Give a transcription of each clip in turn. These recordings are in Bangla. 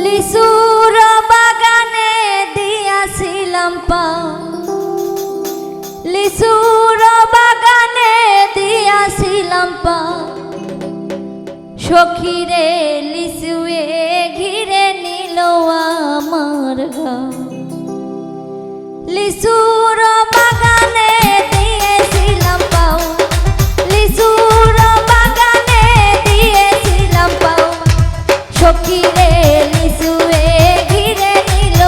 লিচুর বাগানে দিয়াছিলাম পাও, লিচুর বাগানে দিয়াছিলাম পাও, সখীরে লিচুয়ে ঘিরে নিল আমার গাও। লিচুর বাগানে দিয়েছিলাম পাও, লিচুর বাগানে দিয়েছিলাম পাও, সখীরে লিচুয়ে ঘিরে নিল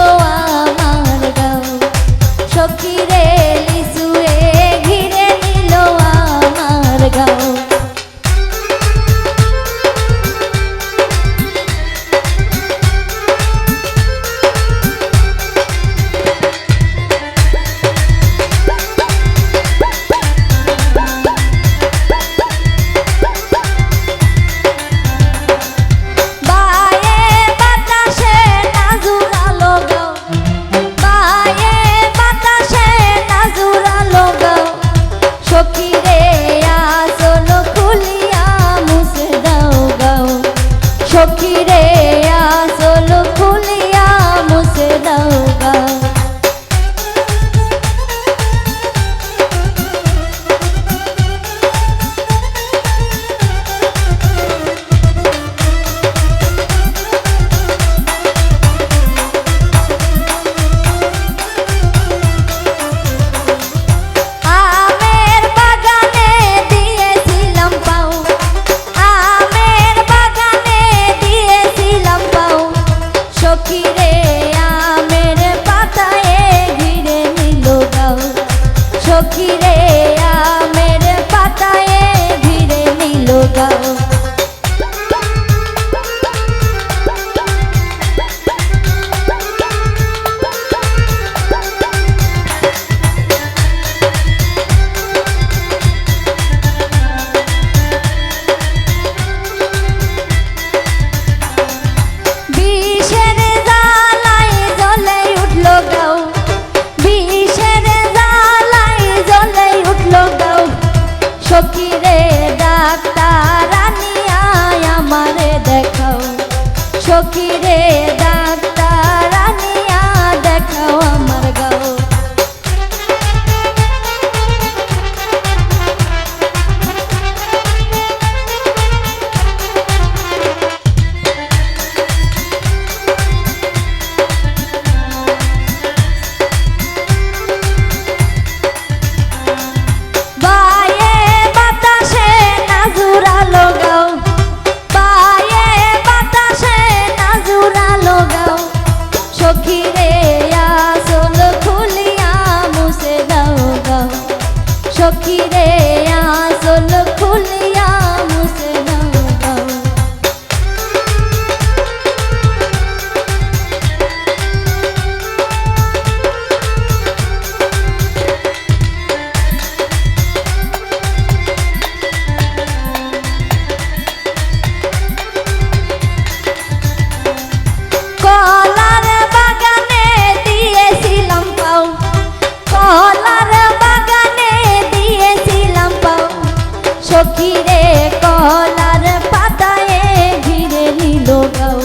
আমার গাও, সখীরে লিচুয়ে ঘিরে নিল আমার গাও। সখীরে আসল খুলিয়া মুছে দাও গাও। আমের বাগানে দিয়েছিলাম পাও, আমের বাগানে দিয়েছিলাম পাও, সখীরে আমের পাতায়ে ঘিরে নিল গাও, সখীরে আমের পাতায়ে ঘিরে নিল গাও। বিষের জ্বালায় জ্বলে উঠল গাও, বিষের জ্বালায় জ্বলে উঠল গাও, সখীরে ডাক্তার আনিয়া আমারে দেখাও, সখীরে ডাক্তার আনিয়া দেখাও আমার গাও। বায়ে বাতাসে নাজুরালো গাও, বায়ে বাতাসে নাজুরালো গাও, সখীরে আসল খুলিয়া মুছে দাও গাও, সখীরে আসল খুলিয়া মুছে দাও গাও। কলার বাগানে দিয়েছিলাম পাও, কলার বাগানে দিয়েছিলাম পাও, সখীরে কলার পাতায়ে ঘিরে নিল গাও,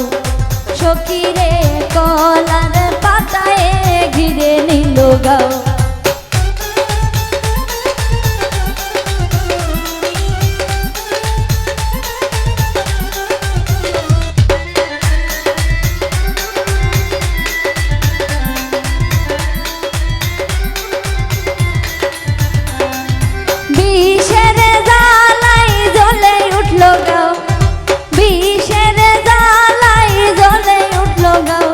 সখীরে কলার পাতায়ে ঘিরে নিল গাও। বিষের জ্বালায় জ্বলে উঠল গাও, বিষের জ্বালায় জ্বলে উঠল গাও,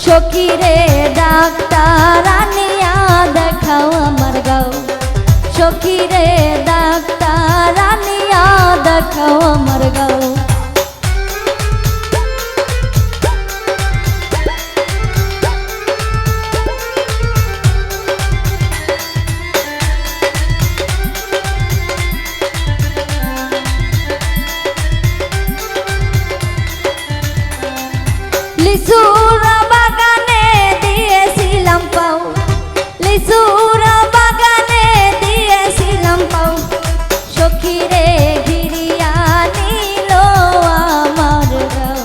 সখীরে ডাক্তার আনিয়া দেখাও আমার গাও, সখীরে ডাক্তার আনিয়া দেখাও আমার গাও। লিচুর বাগানে দিয়েছিলাম পাও, লিচুর বাগানে দিয়েছিলাম পাও, সখীরে ঘিরিয়া নিল আমার গাও,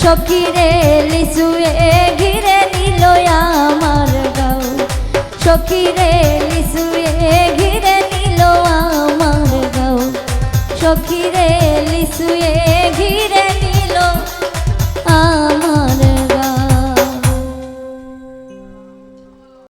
সখীরে লিচুয়ে ঘিরে নিল আমার গাও, সখীরে লিচুয়ে ঘিরে নিল আমার গাও, সখীরে লিচুয়ে